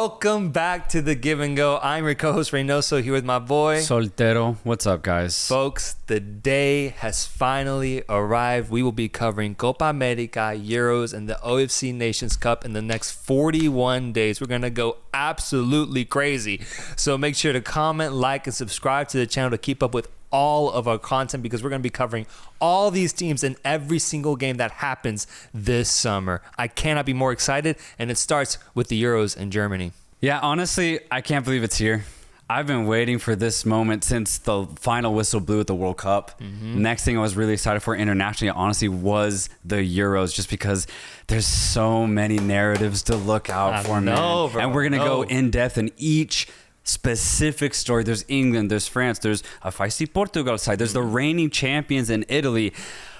Welcome back to The Give and Go. I'm your co-host Reynoso here with my boy Soltero. What's up, guys? Folks, the day has finally arrived. We will be covering Copa America, Euros, and the OFC Nations Cup in the next 41 days. We're going to go absolutely crazy. So make sure to comment, like, and subscribe to the channel to keep up with all of our content, because we're going to be covering all these teams in every single game that happens this summer. I cannot be more excited, and it starts with the Euros in Germany. Yeah, honestly, I can't believe it's here. I've been waiting for this moment since the final whistle blew at the World Cup. Next thing I was really excited for internationally, honestly, was the Euros, just because there's so many narratives to look out for, man. Bro, and we're going to go in depth in each specific story. There's England, there's France, there's a feisty Portugal side, there's the reigning champions in Italy.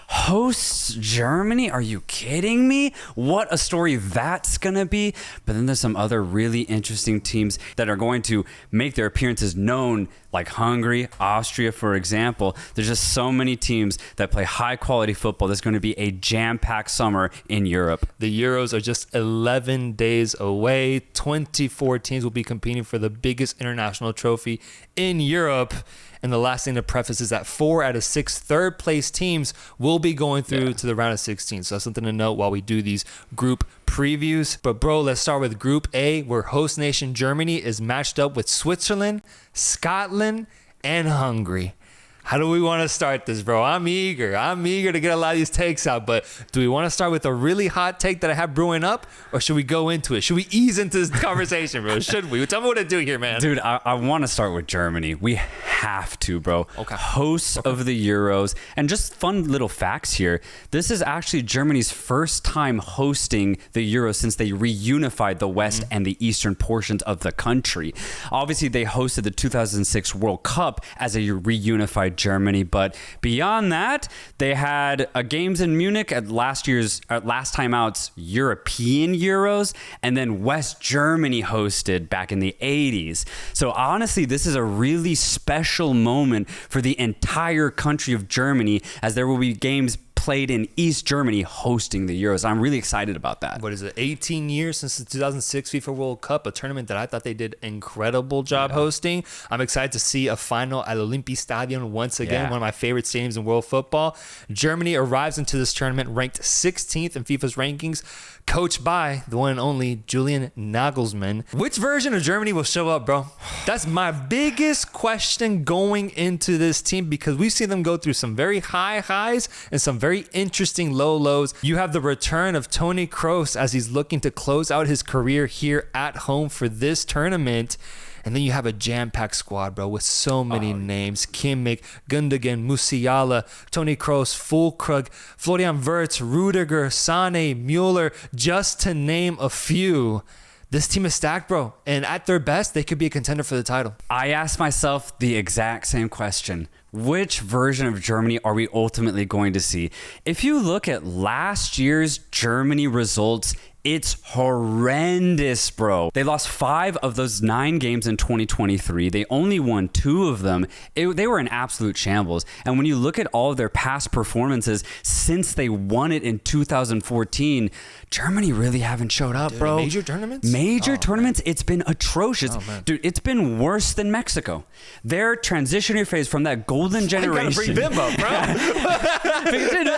Hosts Germany? Are you kidding me? What a story that's going to be. But then there's some other really interesting teams that are going to make their appearances known, like Hungary, Austria, for example. There's just so many teams that play high quality football. There's going to be a jam-packed summer in Europe. The Euros are just 11 days away. 24 teams will be competing for the biggest international trophy in Europe. And the last thing to preface is that 4 out of 6 third-place teams will be going through to the round of 16. So that's something to note while we do these group previews. But, bro, let's start with Group A, where host nation Germany is matched up with Switzerland, Scotland, and Hungary. How do we want to start this, bro? I'm eager to get a lot of these takes out, but do we want to start with a really hot take that I have brewing up, or should we go into it? Should we ease into this conversation, bro? Should we? Tell me what to do here, man. Dude, I want to start with Germany. We have to, bro. Okay. Hosts of the Euros. And just fun little facts here. This is actually Germany's first time hosting the Euros since they reunified the West and the Eastern portions of the country. Obviously, they hosted the 2006 World Cup as a reunified Germany, but beyond that, they had games in Munich at last time out's European Euros, and then West Germany hosted back in the 80s. So honestly, this is a really special moment for the entire country of Germany, as there will be games played in East Germany hosting the Euros. I'm really excited about that. What is it, 18 years since the 2006 FIFA World Cup, a tournament that I thought they did an incredible job hosting. I'm excited to see a final at Olympiastadion once again, one of my favorite stadiums in world football. Germany arrives into this tournament ranked 16th in FIFA's rankings, coached by the one and only Julian Nagelsmann. Which version of Germany will show up, bro? That's my biggest question going into this team, because we've seen them go through some very high highs and some very interesting low lows. You have the return of Toni Kroos as he's looking to close out his career here at home for this tournament. And then you have a jam-packed squad, bro, with so many names. Kimmich, Gundogan, Musiala, Toni Kroos, Füllkrug, Florian Wirtz, Rudiger, Sané, Müller, just to name a few. This team is stacked, bro. And at their best, they could be a contender for the title. I asked myself the exact same question. Which version of Germany are we ultimately going to see? If you look at last year's Germany results, it's horrendous, bro. They lost 5 of those 9 games in 2023. They only won 2 of them. They were in absolute shambles. And when you look at all of their past performances since they won it in 2014, Germany really haven't showed up, bro. Major tournaments? Major tournaments, man. It's been atrocious. Dude, it's been worse than Mexico. Their transitionary phase from that golden generation. I gotta bring them up, bro.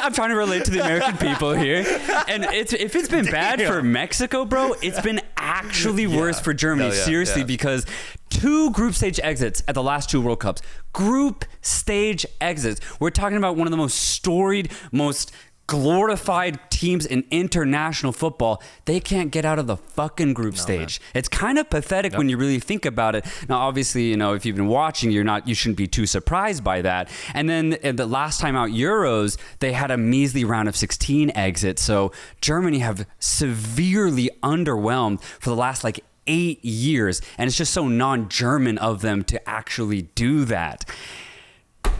I'm trying to relate to the American people here. And if it's been bad for Mexico, bro, it's been actually worse for Germany. Seriously, because 2 group stage exits at the last 2 World Cups. Group stage exits. We're talking about one of the most storied, most glorified teams in international football. They can't get out of the fucking group stage. Man. It's kind of pathetic when you really think about it. Now, obviously, if you've been watching, you shouldn't be too surprised by that. And then the last time out Euros, they had a measly round of 16 exit. So Germany have severely underwhelmed for the last 8 years. And it's just so non-German of them to actually do that.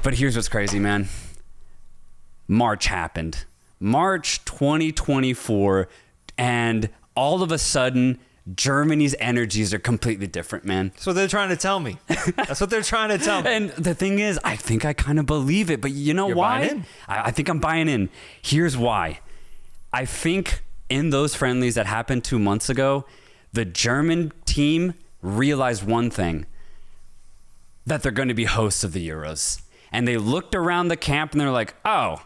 But here's what's crazy, man. March happened. March 2024, and all of a sudden, Germany's energies are completely different, man. That's what they're trying to tell me. That's what they're trying to tell me. And the thing is, I think I kind of believe it, but you know why? Buying in? I think I'm buying in. Here's why. I think in those friendlies that happened 2 months ago, the German team realized one thing, that they're going to be hosts of the Euros. And they looked around the camp and they're like, oh,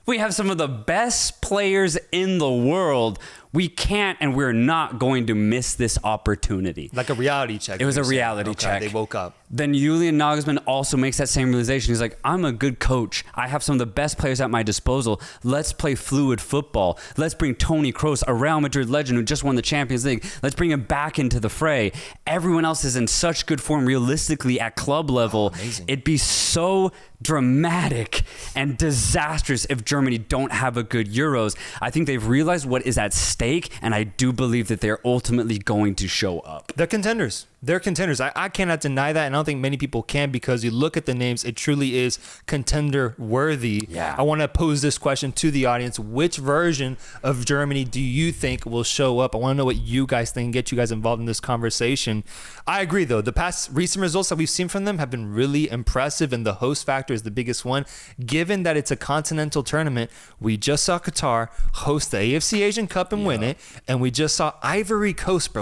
we have some of the best players in the world. We can't and we're not going to miss this opportunity. Like a reality check. It was a reality check. They woke up. Then Julian Nagelsmann also makes that same realization. He's like, I'm a good coach. I have some of the best players at my disposal. Let's play fluid football. Let's bring Toni Kroos, a Real Madrid legend who just won the Champions League. Let's bring him back into the fray. Everyone else is in such good form realistically at club level. Amazing. It'd be so dramatic and disastrous if Germany don't have a good Euros. I think they've realized what is at stake, and I do believe that they're ultimately going to show up. They're contenders. They're contenders. I cannot deny that, and I don't think many people can, because you look at the names, it truly is contender worthy. Yeah. I want to pose this question to the audience. Which version of Germany do you think will show up? I want to know what you guys think and get you guys involved in this conversation. I agree, though. The past recent results that we've seen from them have been really impressive, and the host factor is the biggest one. Given that it's a continental tournament, we just saw Qatar host the AFC Asian Cup and win it, and we just saw Ivory Coast,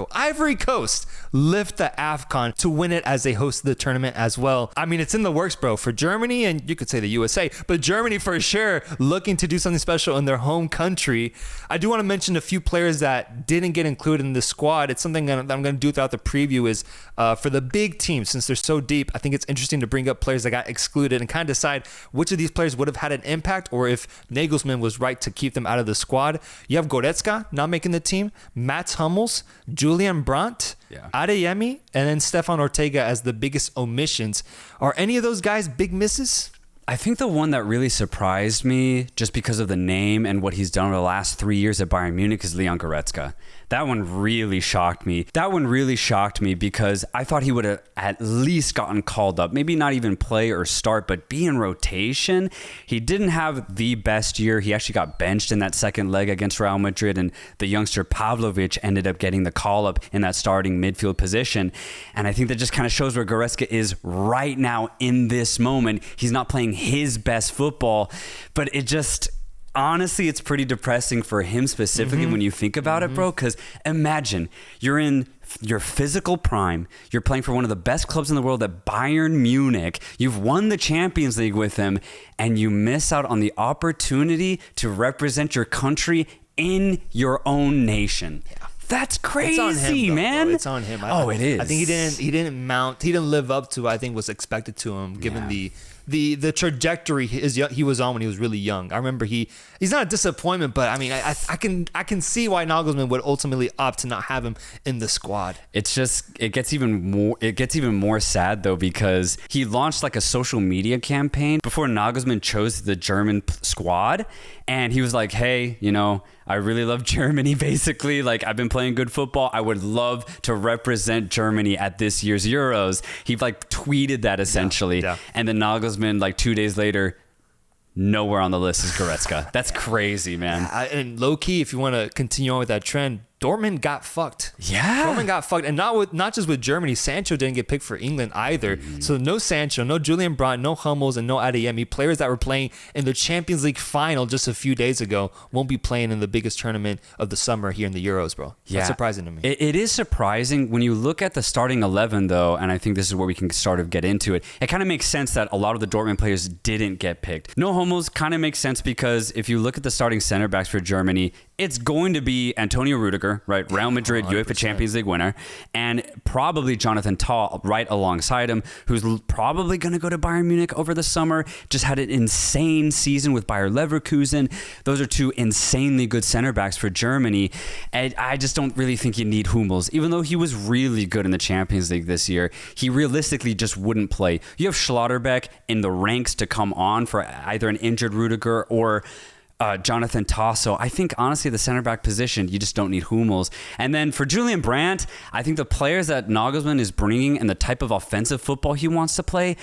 lift the AFCON to win it as they host the tournament as well. I mean, it's in the works, bro, for Germany, and you could say the USA, but Germany for sure looking to do something special in their home country. I do want to mention a few players that didn't get included in the squad. It's something that I'm going to do throughout the preview is for the big teams, since they're so deep, I think it's interesting to bring up players that got excluded and kind of decide which of these players would have had an impact, or if Nagelsmann was right to keep them out of the squad. You have Goretzka not making the team, Mats Hummels, Julian Brandt, Adeyemi, and then Stefan Ortega as the biggest omissions. Are any of those guys big misses? I think the one that really surprised me, just because of the name and what he's done over the last 3 years at Bayern Munich, is Leon Goretzka. That one really shocked me. Because I thought he would have at least gotten called up. Maybe not even play or start, but be in rotation. He didn't have the best year. He actually got benched in that second leg against Real Madrid, and the youngster Pavlovic ended up getting the call up in that starting midfield position. And I think that just kind of shows where Goretzka is right now in this moment. He's not playing his best football, but it just... honestly, it's pretty depressing for him specifically when you think about it, bro, because imagine you're in your physical prime. You're playing for one of the best clubs in the world at Bayern Munich. You've won the Champions League with him, and you miss out on the opportunity to represent your country in your own nation. Yeah. That's crazy, it's on him, though, man. bro. It's on him. It is. I think he didn't live up to what I think was expected to him, given the trajectory he was on when he was really young. I remember he's not a disappointment, but I mean I can see why Nagelsmann would ultimately opt to not have him in the squad. It's just it gets even more sad though, because he launched like a social media campaign before Nagelsmann chose the German squad, and he was like, hey, I really love Germany, basically. Like, I've been playing good football. I would love to represent Germany at this year's Euros. He like tweeted that essentially. Yeah. And then Nagelsmann, like 2 days later, nowhere on the list is Goretzka. That's crazy, man. And low key, if you want to continue on with that trend, Dortmund got fucked. Yeah. Dortmund got fucked. And not just with Germany. Sancho didn't get picked for England either. So no Sancho, no Julian Brandt, no Hummels, and no Adeyemi. Players that were playing in the Champions League final just a few days ago won't be playing in the biggest tournament of the summer here in the Euros, bro. Yeah. That's surprising to me. It is surprising when you look at the starting 11, though, and I think this is where we can sort of get into it. It kind of makes sense that a lot of the Dortmund players didn't get picked. No Hummels kind of makes sense because if you look at the starting center backs for Germany, it's going to be Antonio Rudiger, right? Real Madrid 100%. UEFA Champions League winner, and probably Jonathan Tah right alongside him, who's probably going to go to Bayern Munich over the summer. Just had an insane season with Bayer Leverkusen. Those are two insanely good center backs for Germany. And I just don't really think you need Hummels. Even though he was really good in the Champions League this year, he realistically just wouldn't play. You have Schlotterbeck in the ranks to come on for either an injured Rudiger or Jonathan Tah. So I think, honestly, the center back position, you just don't need Hummels. And then for Julian Brandt, I think the players that Nagelsmann is bringing and the type of offensive football he wants to play,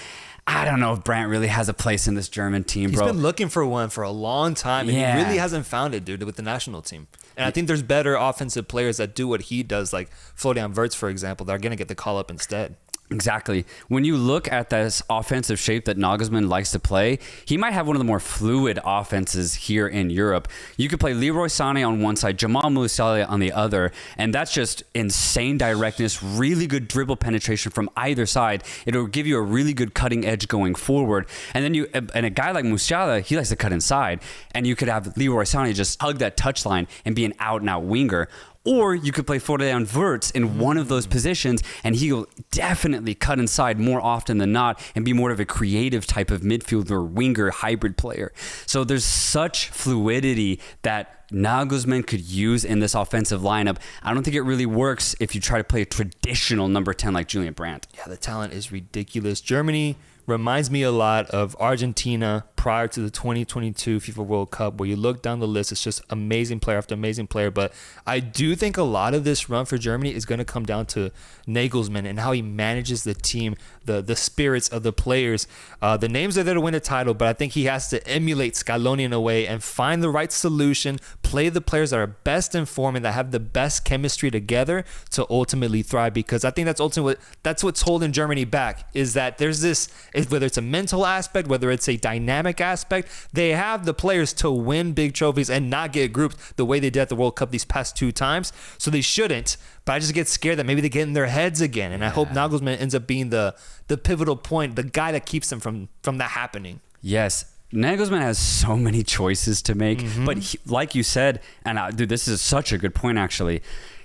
I don't know if Brandt really has a place in this German team, bro. He's been looking for one for a long time, and he really hasn't found it, dude, with the national team. And I think there's better offensive players that do what he does, like Florian Wirtz, for example, that are going to get the call up instead. Exactly. When you look at this offensive shape that Nagelsmann likes to play, he might have one of the more fluid offenses here in Europe. You could play Leroy Sané on one side, Jamal Musiala on the other, and that's just insane directness, really good dribble penetration from either side. It'll give you a really good cutting edge going forward. And then and a guy like Musiala, he likes to cut inside, and you could have Leroy Sané just hug that touchline and be an out-and-out winger. Or you could play Florian Wirtz in one of those positions, and he'll definitely cut inside more often than not and be more of a creative type of midfielder, winger, hybrid player. So there's such fluidity that Nagelsmann could use in this offensive lineup. I don't think it really works if you try to play a traditional number 10 like Julian Brandt. Yeah, the talent is ridiculous. Germany reminds me a lot of Argentina prior to the 2022 FIFA World Cup, where you look down the list, it's just amazing player after amazing player. But I do think a lot of this run for Germany is going to come down to Nagelsmann and how he manages the team, the spirits of the players. The names are there to win a title, but I think he has to emulate Scaloni in a way and find the right solution, play the players that are best informed and that have the best chemistry together to ultimately thrive. Because I think that's what's holding Germany back, is that there's this, whether it's a mental aspect, whether it's a dynamic aspect, they have the players to win big trophies and not get grouped the way they did at the World Cup these past 2 times. So they shouldn't, but I just get scared that maybe they get in their heads again. And I hope Nagelsmann ends up being the pivotal point, the guy that keeps them from that happening. Yes. Nagelsmann has so many choices to make, but like you said, and dude, this is such a good point actually.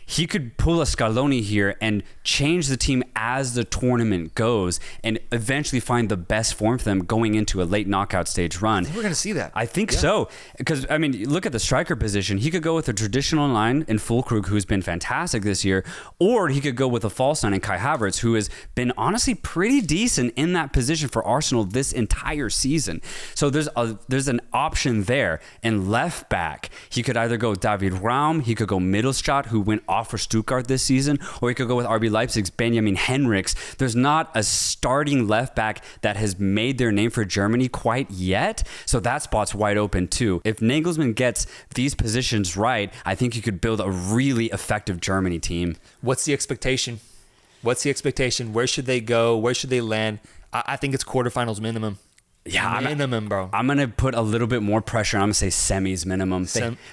He could pull a Scaloni here and change the team as the tournament goes and eventually find the best form for them going into a late knockout stage run. I think we're going to see that. I think so. Because, I mean, look at the striker position. He could go with a traditional line in Füllkrug, who's been fantastic this year, or he could go with a false nine in Kai Havertz, who has been honestly pretty decent in that position for Arsenal this entire season. So there's an option there. And left back, he could either go David Raum, he could go Mittelstadt, who went off for Stuttgart this season, or he could go with RB Leipzig's Benjamin Henrichs. There's not a starting left back that has made their name for Germany quite yet, so that spot's wide open too. If Nagelsmann gets these positions right, I think you could build a really effective Germany team. What's the expectation? Where should they go? Where should they land? I think it's quarterfinals minimum. Yeah, minimum, bro. I'm going to put a little bit more pressure. I'm going to say semis minimum.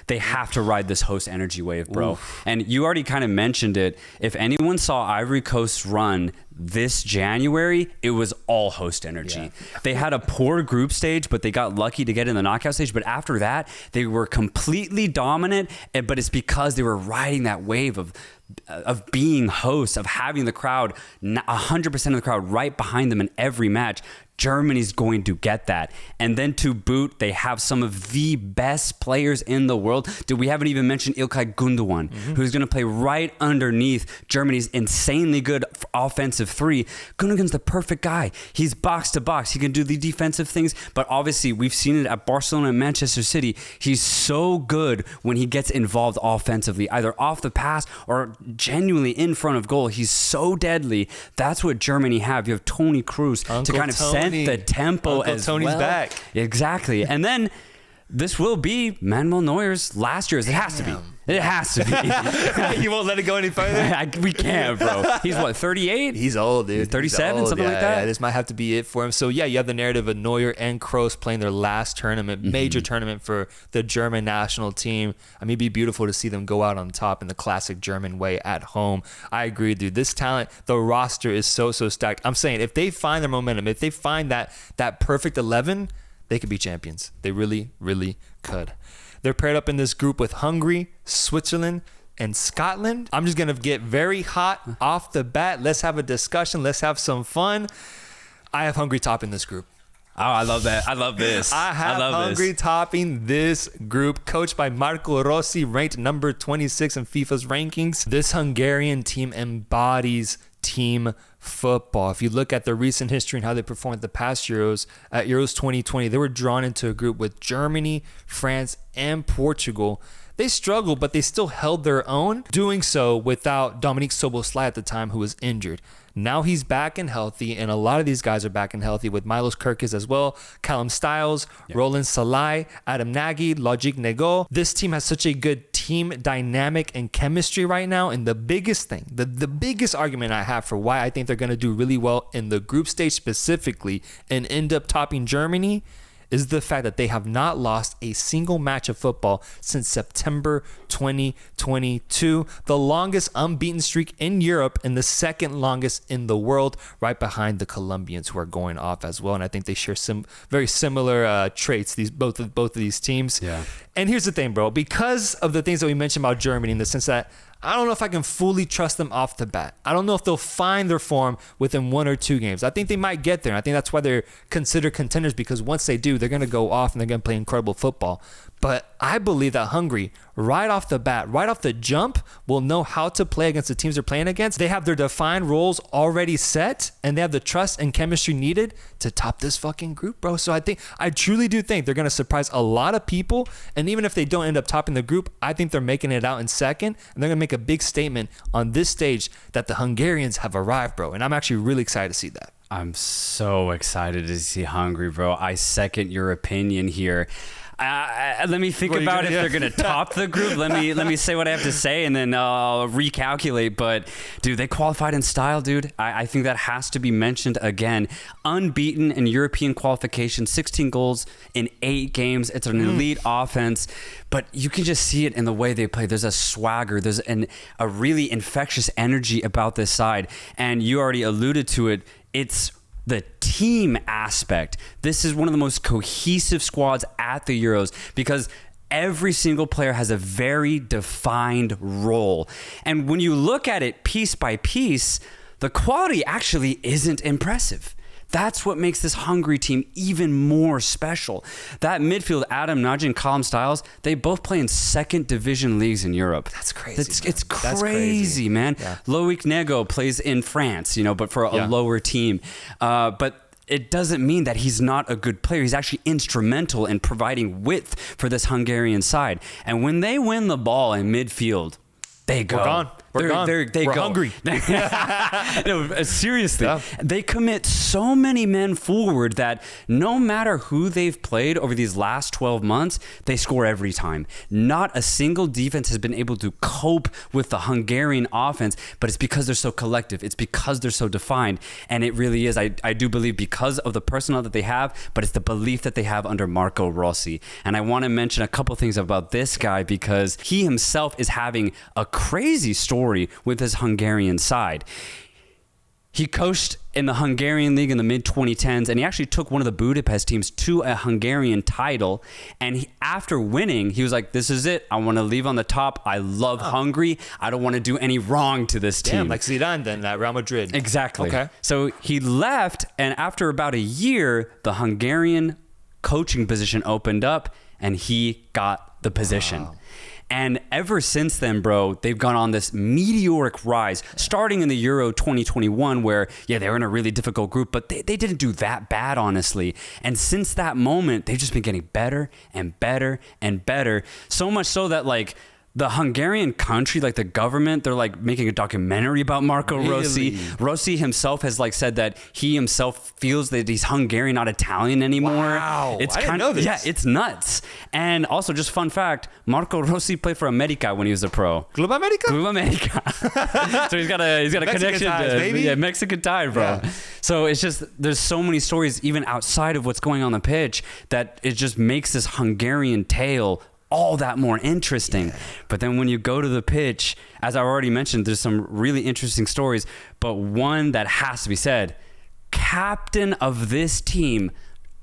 They have to ride this host energy wave, bro. Oof. And you already kind of mentioned it. If anyone saw Ivory Coast run this January, it was all host energy. Yeah. They had a poor group stage, but they got lucky to get in the knockout stage. But after that, they were completely dominant. But it's because they were riding that wave of being hosts, of having the crowd, 100% of the crowd right behind them in every match. Germany's going to get that. And then to boot, they have some of the best players in the world. Dude, we haven't even mentioned İlkay Gündoğan, who's going to play right underneath Germany's insanely good offensive three. Gundogan's the perfect guy. He's box to box. He can do the defensive things, but obviously we've seen it at Barcelona and Manchester City. He's so good when he gets involved offensively, either off the pass or genuinely in front of goal. He's so deadly. That's what Germany have. You have Toni Kroos to kind of set the tempo as Tony's well. Back. Exactly. And then this will be Manuel Neuer's last year's. It has to be. It has to be. You won't let it go any further? We can't, bro. He's what, 38? He's old, dude. 37, something like that? Yeah, this might have to be it for him. So, yeah, you have the narrative of Neuer and Kroos playing their last tournament, major tournament for the German national team. I mean, it'd be beautiful to see them go out on top in the classic German way at home. I agree, dude. This talent, the roster is so stacked. I'm saying if they find their momentum, if they find that perfect 11, they could be champions. They really, really could. They're paired up in this group with Hungary, Switzerland, and Scotland. I'm just going to get very hot off the bat. Let's have a discussion. Let's have some fun. I have Hungary topping this group. Oh, I love that. I love this. I have Hungary topping this group, coached by Marco Rossi, ranked number 26 in FIFA's rankings. This Hungarian team embodies team football. If you look at the recent history and how they performed at the past Euros, at Euros 2020, they were drawn into a group with Germany, France, and Portugal. They struggled, but they still held their own, doing so without Dominique Szoboszlai at the time, who was injured. Now he's back and healthy, and a lot of these guys are back and healthy with Milos Kerkez as well, Callum Stiles, Roland Salai, Adam Nagy, Logic Nego. This team has such a good team dynamic and chemistry right now, and the biggest thing, the biggest argument I have for why I think they're going to do really well in the group stage specifically and end up topping Germany is the fact that they have not lost a single match of football since September 2022, the longest unbeaten streak in Europe and the second longest in the world, right behind the Colombians, who are going off as well. And I think they share some very similar traits, both of these teams. Yeah. And here's the thing, bro, because of the things that we mentioned about Germany, in the sense that I don't know if I can fully trust them off the bat. I don't know if they'll find their form within 1 or 2 games. I think they might get there. And I think that's why they're considered contenders, because once they do, they're going to go off and they're going to play incredible football. But I believe that Hungary, right off the bat, right off the jump, will know how to play against the teams they're playing against. They have their defined roles already set, and they have the trust and chemistry needed to top this fucking group, bro. So I truly do think they're going to surprise a lot of people. And even if they don't end up topping the group, I think they're making it out in second. And they're going to make a big statement on this stage that the Hungarians have arrived, bro. And I'm actually really excited to see that. I'm so excited to see Hungary, bro. I second your opinion here. Let me think about if they're going to top the group. Let me say what I have to say, and then I'll recalculate. But, dude, they qualified in style, dude. I think that has to be mentioned again. Unbeaten in European qualification, 16 goals in 8 games. It's an elite offense, but you can just see it in the way they play. There's a swagger. There's a really infectious energy about this side. And you already alluded to it. It's the team aspect. This is one of the most cohesive squads at the Euros, because every single player has a very defined role. And when you look at it piece by piece, the quality actually isn't impressive. That's what makes this Hungary team even more special. That midfield, Adam Nagy and Callum Stiles, they both play in second division leagues in Europe. That's crazy. It's crazy, man. Yeah. Loic Nego plays in France, but for a lower team. But it doesn't mean that he's not a good player. He's actually instrumental in providing width for this Hungarian side. And when they win the ball in midfield, they go. We're gone. We're gone. We're go. Hungry. No, seriously. They commit so many men forward that no matter who they've played over these last 12 months, they score every time. Not a single defense has been able to cope with the Hungarian offense, but it's because they're so collective. It's because they're so defined. And it really is, I do believe, because of the personnel that they have, but it's the belief that they have under Marco Rossi. And I want to mention a couple things about this guy, because he himself is having a crazy story with his Hungarian side. He coached in the Hungarian league in the mid-2010s, and he actually took one of the Budapest teams to a Hungarian title. And after winning, he was like, this is it. I want to leave on the top. I love Hungary. I don't want to do any wrong to this team. Damn, like Zidane then at Real Madrid. Exactly. Okay. So he left, and after about a year, the Hungarian coaching position opened up, and he got the position. Wow. And ever since then, bro, they've gone on this meteoric rise, starting in the Euro 2021, where, they were in a really difficult group, but they didn't do that bad, honestly. And since that moment, they've just been getting better and better and better. So much so that, the Hungarian country, the government, they're making a documentary about Marco Rossi. Rossi himself has said that he himself feels that he's Hungarian, not Italian anymore. Wow, it's I didn't know this. Yeah, it's nuts. And also, just fun fact, Marco Rossi played for America when he was a pro. Club America? Club America. So he's got a connection ties, baby. Mexican tie, bro. Yeah. So it's just, there's so many stories even outside of what's going on the pitch that it just makes this Hungarian tale all that more interesting. Yeah. But then when you go to the pitch, as I already mentioned, there's some really interesting stories, but one that has to be said, captain of this team,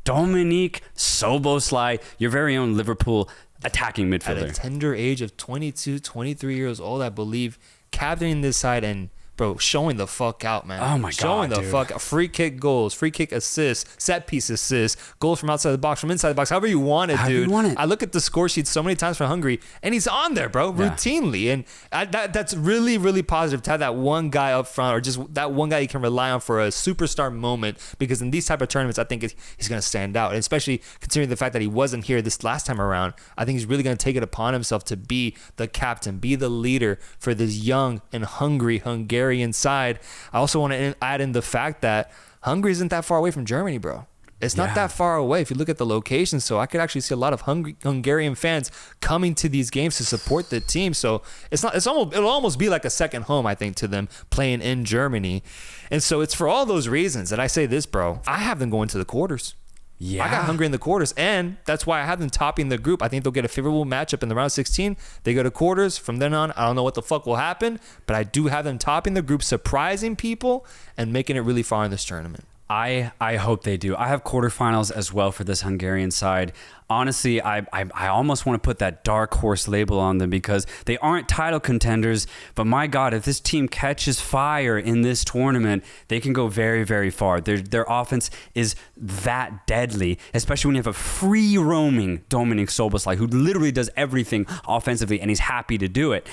Dominik Szoboszlai, your very own Liverpool attacking midfielder. At a tender age of 22, 23 years old, I believe, captaining this side and, bro, showing the fuck out, man. Oh, my God, Showing the fuck out. Free kick goals, free kick assists, set piece assists, goals from outside the box, from inside the box, however you want it, dude. You want it. I look at the score sheet so many times for Hungary, and he's on there, bro, routinely. And that's really, really positive to have that one guy up front, or just that one guy you can rely on for a superstar moment, because in these type of tournaments, I think he's going to stand out. And especially considering the fact that he wasn't here this last time around, I think he's really going to take it upon himself to be the captain, be the leader for this young and hungry Hungarian Hungarian side. I also want to add in the fact that Hungary isn't that far away from Germany, bro. It's not that far away if you look at the location. So I could actually see a lot of Hungarian fans coming to these games to support the team. So it'll almost be like a second home, I think, to them playing in Germany. And so it's for all those reasons that I say this, bro. I have them going to the quarters. Yeah. I got Hungary in the quarters, and that's why I have them topping the group. I think they'll get a favorable matchup in the round of 16. They go to quarters. From then on, I don't know what the fuck will happen, but I do have them topping the group, surprising people, and making it really far in this tournament. I hope they do. I have quarterfinals as well for this Hungarian side. Honestly, I almost want to put that dark horse label on them because they aren't title contenders. But my God, if this team catches fire in this tournament, they can go very, very far. Their offense is that deadly, especially when you have a free roaming Dominik Szoboszlai who literally does everything offensively and he's happy to do it.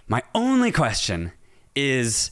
My only question is,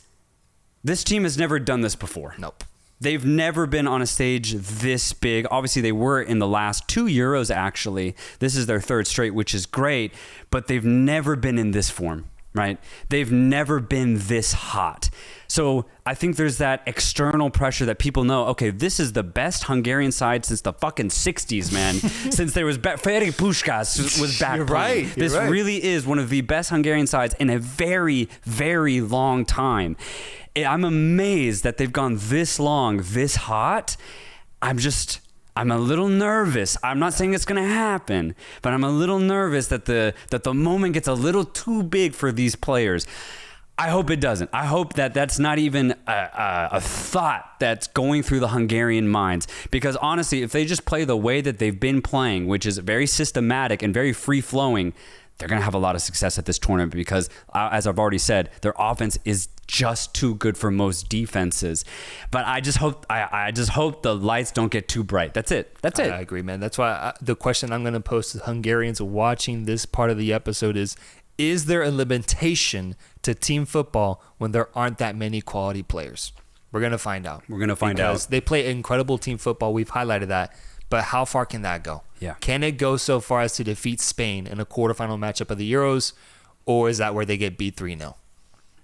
this team has never done this before. Nope. They've never been on a stage this big. Obviously, they were in the last 2 Euros, actually. This is their third straight, which is great. But they've never been in this form, right? They've never been this hot. So I think there's that external pressure that people know, okay, this is the best Hungarian side since the fucking 60s, man. Since there was Ferenc Puskás was back. You're right. This really is one of the best Hungarian sides in a very, very long time. I'm amazed that they've gone this long, this hot. I'm a little nervous. I'm not saying it's going to happen, but I'm a little nervous that the moment gets a little too big for these players. I hope it doesn't. I hope that that's not even a thought that's going through the Hungarian minds. Because honestly, if they just play the way that they've been playing, which is very systematic and very free-flowing, they're going to have a lot of success at this tournament because, as I've already said, their offense is just too good for most defenses. But I just hope the lights don't get too bright. That's it. I agree, man. That's why the question I'm going to pose to Hungarians watching this part of the episode is there a limitation to team football when there aren't that many quality players? We're going to find out. Because they play incredible team football. We've highlighted that. But how far can that go? Yeah. Can it go so far as to defeat Spain in a quarterfinal matchup of the Euros? Or is that where they get beat 3-0?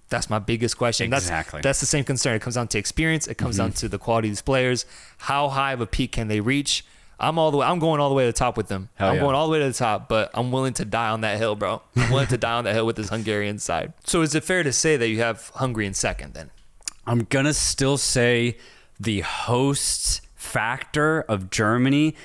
That's my biggest question. Exactly. That's the same concern. It comes down to experience. It comes down to the quality of these players. How high of a peak can they reach? I'm going all the way to the top with them. Going all the way to the top, but I'm willing to die on that hill, bro. I'm willing to die on that hill with this Hungarian side. So is it fair to say that you have Hungary in second then? I'm going to still say the hosts factor of Germany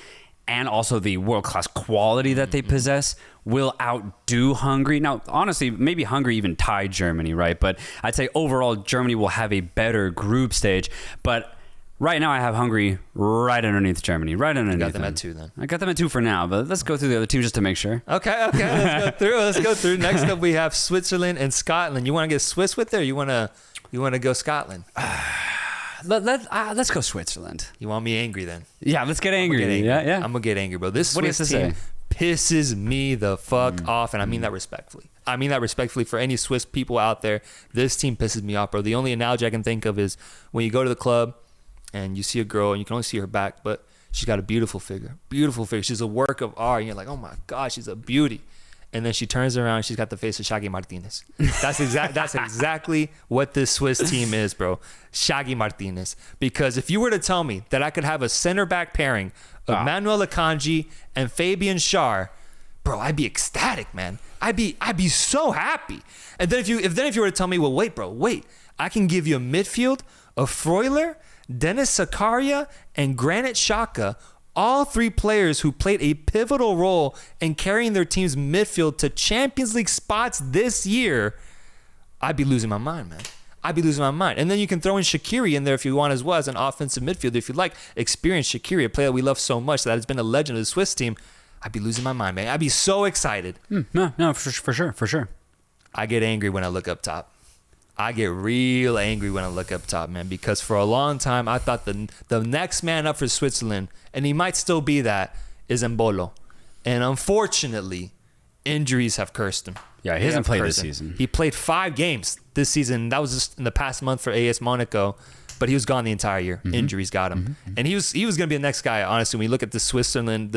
and also the world-class quality that they possess will outdo Hungary. Now, honestly, maybe Hungary even tied Germany, right? But I'd say overall, Germany will have a better group stage. But right now, I have Hungary right underneath Germany, right underneath You got them at 2 then. I got them at 2 for now, but let's go through the other teams just to make sure. Okay. Let's go through. Next up, we have Switzerland and Scotland. You want to get Swiss with it, or you want to go Scotland? Let's go Switzerland. You want me angry then? Yeah, let's get angry. Yeah. I'm going to get angry, bro. This Swiss team pisses me the fuck off, and I mean that respectfully. For any Swiss people out there. This team pisses me off, bro. The only analogy I can think of is when you go to the club and you see a girl and you can only see her back, but she's got a beautiful figure. She's a work of art, and you're like, oh my God, she's a beauty. And then she turns around and she's got the face of Shaggy Martinez. That's exactly what this Swiss team is, bro. Shaggy Martinez. Because if you were to tell me that I could have a center back pairing of Manuel Akanji and Fabian Schär, bro, I'd be ecstatic, man. I'd be so happy. And then if you were to tell me, well, wait, I can give you a midfield of Freuler, Dennis Zakaria, and Granit Xhaka, all 3 players who played a pivotal role in carrying their team's midfield to Champions League spots this year, I'd be losing my mind, man. And then you can throw in Shaqiri in there if you want as well as an offensive midfielder. If you like, experienced Shaqiri, a player that we love so much that has been a legend of the Swiss team, I'd be losing my mind, man. I'd be so excited. No, for sure. I get angry when I look up top. I get real angry when I look up top, man, because for a long time I thought the next man up for Switzerland, and he might still be that, is Embolo. And unfortunately, injuries have cursed him. Yeah, he hasn't played this season. He played 5 games this season. That was just in the past month for AS Monaco. but he was gone the entire year. Injuries got him. And he was going to be the next guy, honestly. When you look at the Switzerland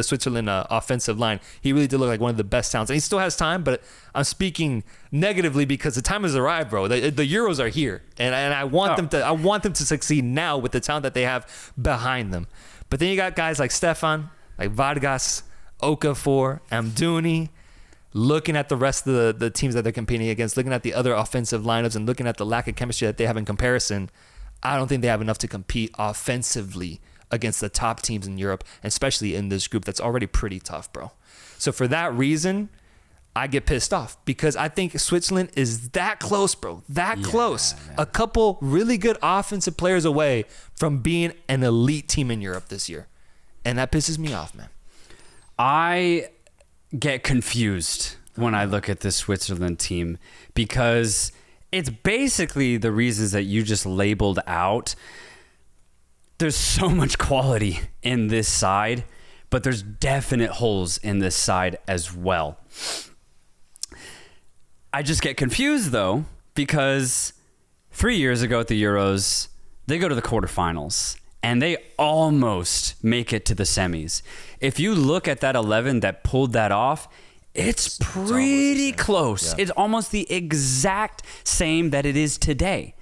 offensive line, he really did look like one of the best talents. And he still has time, but I'm speaking negatively because the time has arrived, bro. The Euros are here, and I want them to succeed now with the talent that they have behind them. But then you got guys like Stefan, like Vargas, Okafor, Amdouni, looking at the rest of the teams that they're competing against, looking at the other offensive lineups and looking at the lack of chemistry that they have in comparison, I don't think they have enough to compete offensively against the top teams in Europe, especially in this group that's already pretty tough, bro. So for that reason, I get pissed off because I think Switzerland is that close, bro. That close. Man. A couple really good offensive players away from being an elite team in Europe this year. And that pisses me off, man. I get confused when I look at this Switzerland team because it's basically the reasons that you just labeled out. There's so much quality in this side, but there's definite holes in this side as well. I just get confused, though, because 3 years ago at the Euros, they go to the quarterfinals, and they almost make it to the semis. If you look at that 11 that pulled that off, it's pretty close. Yeah. It's almost the exact same that it is today.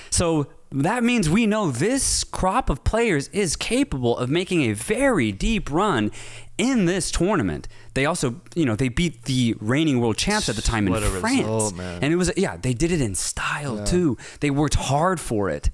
So that means we know this crop of players is capable of making a very deep run in this tournament. They also, they beat the reigning world champs at the time in France. Result, man. And it was, they did it in style too. They worked hard for it.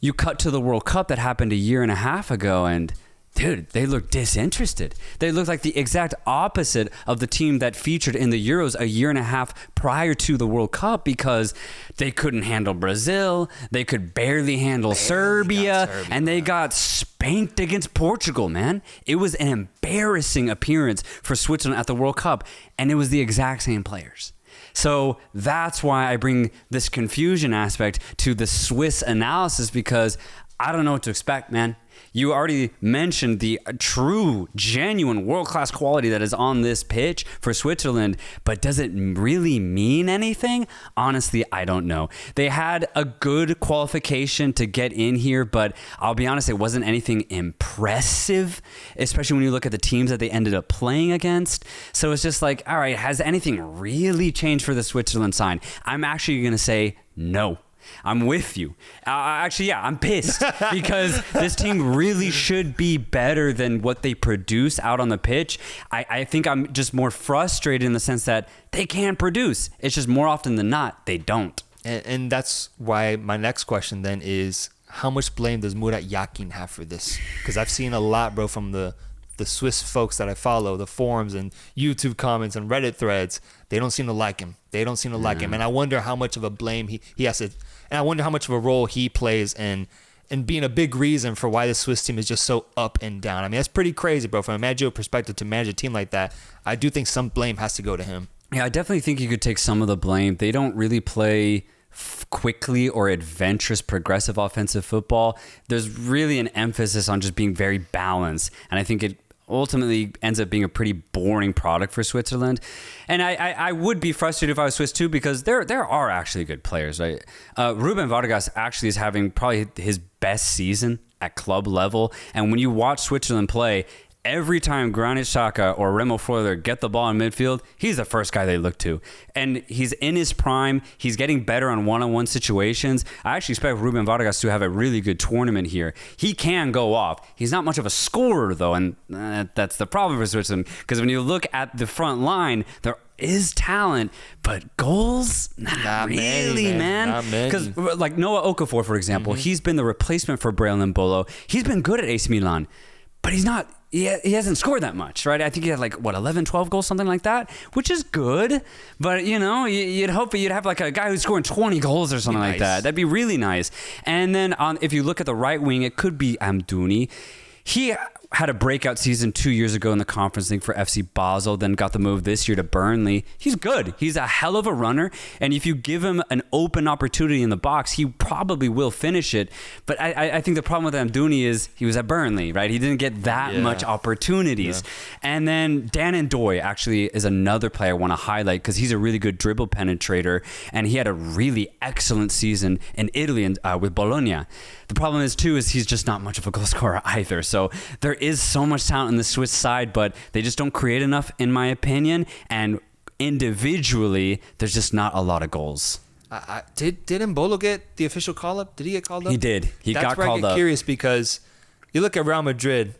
You cut to the World Cup that happened a year and a half ago, and dude, they look disinterested. They look like the exact opposite of the team that featured in the Euros a year and a half prior to the World Cup because they couldn't handle Brazil, they could barely handle Serbia, and they got spanked against Portugal, man. It was an embarrassing appearance for Switzerland at the World Cup, and it was the exact same players. So that's why I bring this confusion aspect to the Swiss analysis because I don't know what to expect, man. You already mentioned the true, genuine, world-class quality that is on this pitch for Switzerland, but does it really mean anything? Honestly, I don't know. They had a good qualification to get in here, but I'll be honest, it wasn't anything impressive, especially when you look at the teams that they ended up playing against. So it's just like, all right, has anything really changed for the Switzerland side? I'm actually going to say no. I'm with you. I'm pissed because this team really should be better than what they produce out on the pitch. I think I'm just more frustrated in the sense that they can produce. It's just more often than not, they don't. And that's why my next question then is, how much blame does Murat Yakin have for this? Because I've seen a lot, bro, from the Swiss folks that I follow, the forums and YouTube comments and Reddit threads. They don't seem to like him. And I wonder how much of a blame he has to, and I wonder how much of a role he plays in being a big reason for why the Swiss team is just so up and down. I mean, that's pretty crazy, bro. From a managerial perspective, to manage a team like that, I do think some blame has to go to him. Yeah, I definitely think you could take some of the blame. They don't really play quickly or adventurous, progressive offensive football. There's really an emphasis on just being very balanced, and I think it ultimately ends up being a pretty boring product for Switzerland. And I would be frustrated if I was Swiss too, because there are actually good players, right? Ruben Vargas actually is having probably his best season at club level. And when you watch Switzerland play, every time Granit Xhaka or Remo Freuler get the ball in midfield, he's the first guy they look to. And he's in his prime. He's getting better on one-on-one situations. I actually expect Ruben Vargas to have a really good tournament here. He can go off. He's not much of a scorer, though, and that's the problem for Switzerland. Because when you look at the front line, there is talent, but goals? Not really, man. Because like Noah Okafor, for example, he's been the replacement for Brelin Mbolo. He's been good at AC Milan, but he's not... He hasn't scored that much, right? I think he had 11, 12 goals, something like that, which is good. But, you'd hope that you'd have a guy who's scoring 20 goals or something like that. That'd be really nice. And then if you look at the right wing, it could be Amdouni. He had a breakout season 2 years ago in the Conference League for FC Basel, then got the move this year to Burnley. He's good. He's a hell of a runner, and if you give him an open opportunity in the box, he probably will finish it. But I think the problem with Amdouni is he was at Burnley, right? He didn't get that much opportunities. Yeah. And then Dan Ndoye actually is another player I want to highlight because he's a really good dribble penetrator, and he had a really excellent season in Italy with Bologna. The problem is, too, is he's just not much of a goal scorer either. So there is so much talent on the Swiss side, but they just don't create enough, in my opinion. And individually, there's just not a lot of goals. Did Mbolo get the official call-up? Did he get called up? He did. He got called up. That's where I get curious because you look at Real Madrid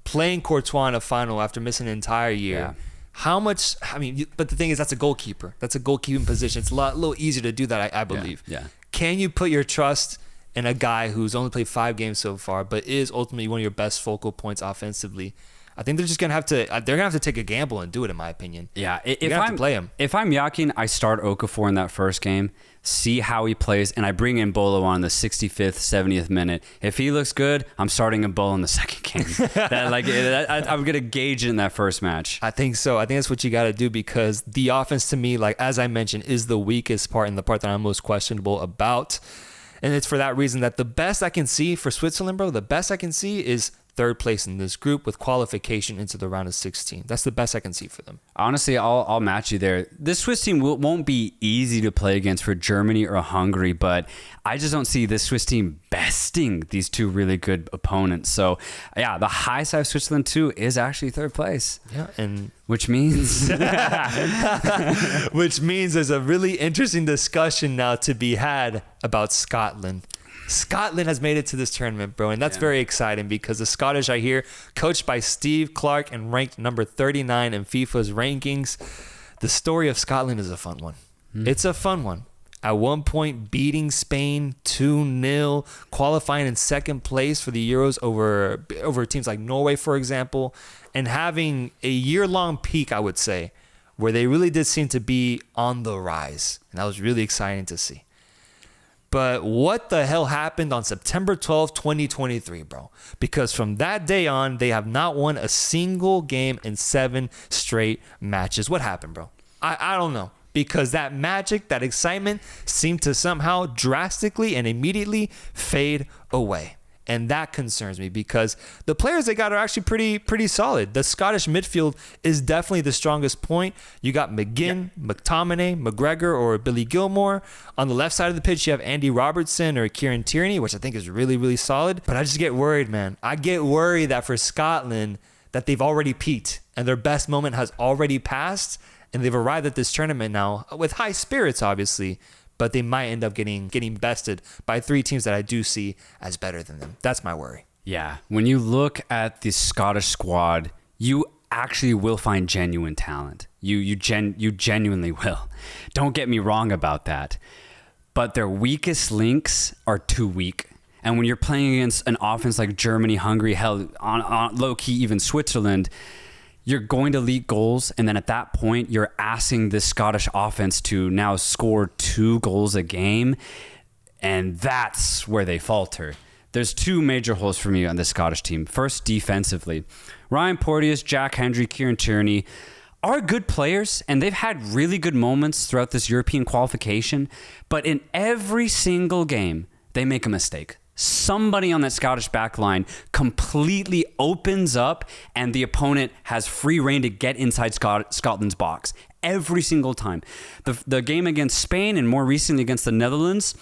playing Courtois in a final after missing an entire year. Yeah. How much, but the thing is, that's a goalkeeper. That's a goalkeeping position. It's a little easier to do that, I believe. Yeah. Can you put your trust in a guy who's only played 5 games so far, but is ultimately one of your best focal points offensively? I think they're just gonna have to take a gamble and do it, in my opinion. Yeah, if I'm Yakin, I start Okafor in that first game, see how he plays, and I bring in Mbolo on the 65th, 70th minute. If he looks good, I'm starting Mbolo in the second game. I'm gonna gauge it in that first match. I think so. I think that's what you got to do because the offense, to me, like as I mentioned, is the weakest part and the part that I'm most questionable about. And it's for that reason that the best I can see for Switzerland, bro, the best I can see is 3rd place in this group with qualification into the round of 16. That's the best I can see for them. Honestly, I'll match you there. This Swiss team won't be easy to play against for Germany or Hungary, but I just don't see this Swiss team besting these 2 really good opponents. So, yeah, the high side of Switzerland, too, is actually 3rd place. Yeah, and which means there's a really interesting discussion now to be had about Scotland. Scotland has made it to this tournament, bro, and that's very exciting because the Scottish are here, coached by Steve Clarke and ranked number 39 in FIFA's rankings. The story of Scotland is a fun one. It's a fun one. At one point, beating Spain 2-0, qualifying in second place for the Euros over teams like Norway, for example, and having a year-long peak, I would say, where they really did seem to be on the rise. And that was really exciting to see. But what the hell happened on September 12th, 2023, bro? Because from that day on, they have not won a single game in 7 straight matches. What happened, bro? I don't know. Because that magic, that excitement seemed to somehow drastically and immediately fade away. And that concerns me because the players they got are actually pretty solid. The Scottish midfield is definitely the strongest point. You got McGinn, McTominay, McGregor, or Billy Gilmore. On the left side of the pitch, you have Andy Robertson or Kieran Tierney, which I think is really, really solid. But I just get worried, man. I get worried that for Scotland, that they've already peaked and their best moment has already passed. And they've arrived at this tournament now with high spirits, obviously. But they might end up getting bested by 3 teams that I do see as better than them. That's my worry. Yeah. When you look at the Scottish squad, you actually will find genuine talent. You genuinely will. Don't get me wrong about that. But their weakest links are too weak. And when you're playing against an offense like Germany, Hungary, hell, on low-key even Switzerland, you're going to leak goals, and then at that point, you're asking the Scottish offense to now score 2 goals a game, and that's where they falter. There's 2 major holes for me on the Scottish team. First, defensively. Ryan Porteous, Jack Hendry, Kieran Tierney are good players, and they've had really good moments throughout this European qualification, but in every single game, they make a mistake. Somebody on that Scottish back line completely opens up and the opponent has free reign to get inside Scotland's box every single time. The game against Spain and more recently against the Netherlands,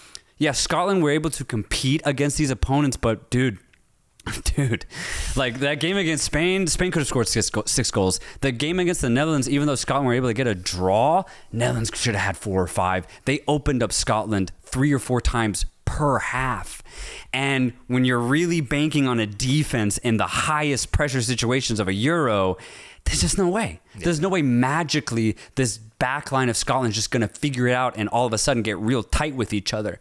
Scotland were able to compete against these opponents, but dude, like that game against Spain could have scored 6 goals. The game against the Netherlands, even though Scotland were able to get a draw, Netherlands should have had 4 or 5. They opened up Scotland 3 or 4 times per half. And when you're really banking on a defense in the highest pressure situations of a Euro, there's just no way. There's no way magically this back line of Scotland is just going to figure it out and all of a sudden get real tight with each other.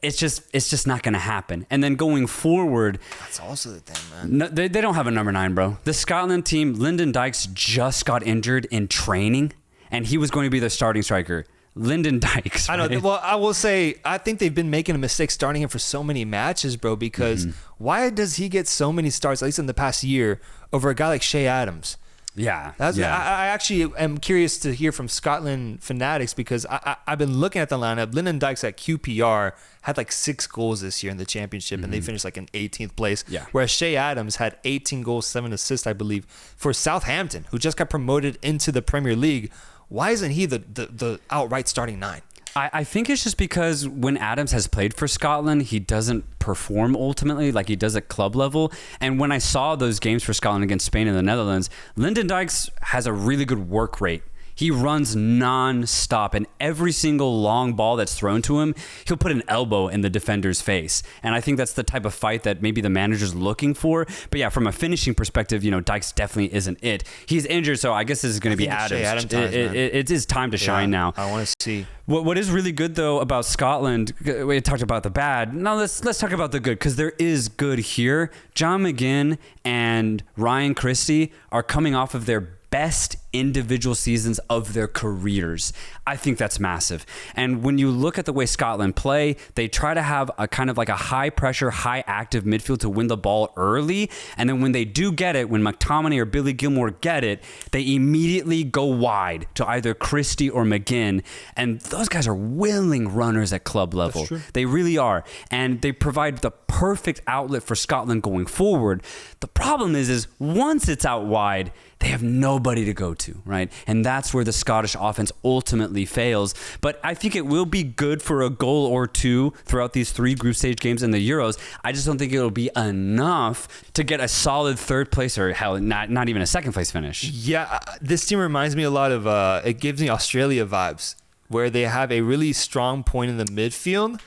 It's just not going to happen. And then going forward, that's also the thing, man. No, they don't have a number 9, bro. The Scotland team, Lyndon Dykes just got injured in training, and he was going to be their starting striker. Lyndon Dykes. Right? I know. Well, I will say, I think they've been making a mistake starting him for so many matches, bro, because why does he get so many starts, at least in the past year, over a guy like Shea Adams? Yeah. I actually am curious to hear from Scotland fanatics because I've been looking at the lineup. Lyndon Dykes at QPR had like 6 goals this year in the championship, and they finished like in 18th place. Yeah. Whereas Shea Adams had 18 goals, 7 assists, I believe, for Southampton, who just got promoted into the Premier League. Why isn't he the outright starting 9? I think it's just because when Adams has played for Scotland, he doesn't perform ultimately like he does at club level. And when I saw those games for Scotland against Spain and the Netherlands, Lyndon Dykes has a really good work rate. He runs non-stop, and every single long ball that's thrown to him, he'll put an elbow in the defender's face. And I think that's the type of fight that maybe the manager's looking for. But yeah, from a finishing perspective, Dykes definitely isn't it. He's injured, so I guess this is going to be Adams. It is time to shine now. I want to see. What is really good, though, about Scotland, we talked about the bad. Now let's talk about the good, because there is good here. John McGinn and Ryan Christie are coming off of their best individual seasons of their careers. I think that's massive. And when you look at the way Scotland play, they try to have a kind of like a high pressure, high active midfield to win the ball early. And then when they do get it, when McTominay or Billy Gilmore get it, they immediately go wide to either Christie or McGinn. And those guys are willing runners at club level. That's true. They really are. And they provide the perfect outlet for Scotland going forward. The problem is once it's out wide, they have nobody to go to, right? And that's where the Scottish offense ultimately fails. But I think it will be good for a goal or two throughout these 3 group stage games in the Euros. I just don't think it'll be enough to get a solid 3rd place, or hell, not even a 2nd place finish. Yeah, this team reminds me a lot of, it gives me Australia vibes, where they have a really strong point in the midfield,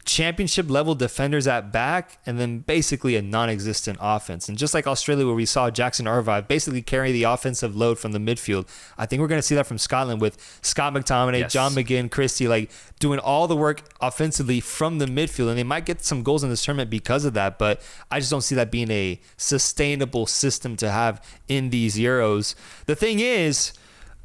championship level defenders at back, and then basically a non-existent offense. And just like Australia, where we saw Jackson Arvive basically carry the offensive load from the midfield, I think we're going to see that from Scotland with Scott McTominay, Yes. John McGinn, Christie, like doing all the work offensively from the midfield. And they might get some goals in this tournament because of that, but I just don't see that being a sustainable system to have in these Euros. The thing is,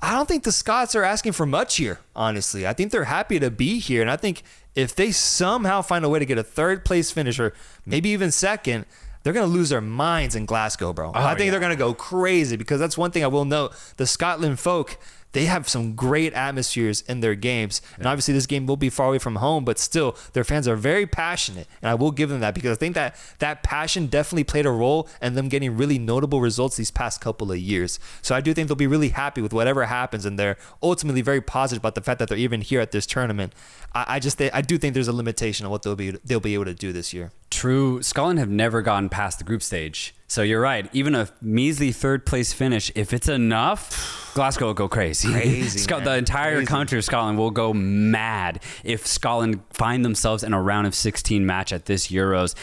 I don't think the Scots are asking for much here, honestly. I think they're happy to be here. And I think if they somehow find a way to get a 3rd place finish, or maybe even 2nd, they're going to lose their minds in Glasgow, bro. I think they're going to go crazy, because that's one thing I will note. The Scotland folk, they have some great atmospheres in their games. And obviously this game will be far away from home, but still their fans are very passionate. And I will give them that, because I think that passion definitely played a role in them getting really notable results these past couple of years. So I do think they'll be really happy with whatever happens, and they're ultimately very positive about the fact that they're even here at this tournament. I do think there's a limitation on what they'll be able to do this year. True. Scotland have never gotten past the group stage. So you're right. Even a measly 3rd place finish, if it's enough, Glasgow will go crazy. The entire country of Scotland will go mad if Scotland find themselves in a round of 16 match at this Euros.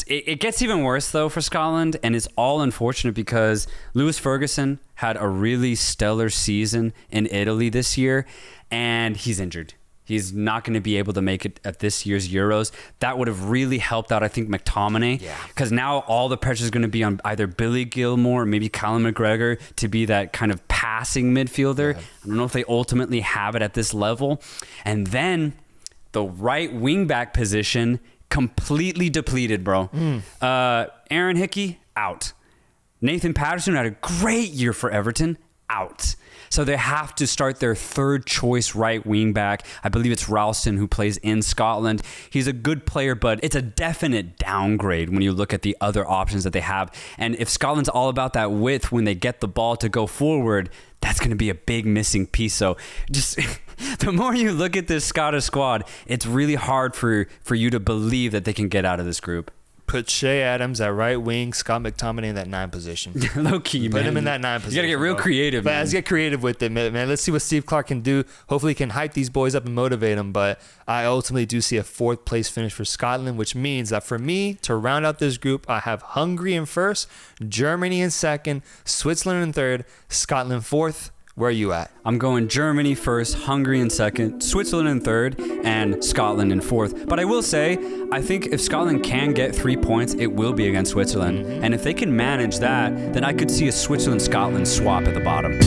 It gets even worse, though, for Scotland, and it's all unfortunate because Lewis Ferguson had a really stellar season in Italy this year, and he's injured. He's not going to be able to make it at this year's Euros. That would have really helped out, I think, McTominay. Because now all the pressure is going to be on either Billy Gilmore or maybe Callum McGregor to be that kind of passing midfielder. I don't know if they ultimately have it at this level. And then the right wing back position, completely depleted, bro. Aaron Hickey, out. Nathan Patterson had a great year for Everton, out. So they have to start their 3rd choice right wing back. I believe it's Ralston, who plays in Scotland. He's a good player, but it's a definite downgrade when you look at the other options that they have. And if Scotland's all about that width when they get the ball to go forward, that's going to be a big missing piece. So just the more you look at this Scottish squad, it's really hard for you to believe that they can get out of this group. Put Shea Adams at right wing, Scott McTominay in that 9 position. Low key, man. Put him in that 9 position. You got to get real creative, man. Let's get creative with it, man. Let's see what Steve Clark can do. Hopefully he can hype these boys up and motivate them. But I ultimately do see a 4th place finish for Scotland, which means that for me, to round out this group, I have Hungary in 1st, Germany in 2nd, Switzerland in 3rd, Scotland 4th. Where are you at? I'm going Germany 1st, Hungary in 2nd, Switzerland in 3rd, and Scotland in 4th. But I will say, I think if Scotland can get 3 points, it will be against Switzerland. And if they can manage that, then I could see a Switzerland-Scotland swap at the bottom.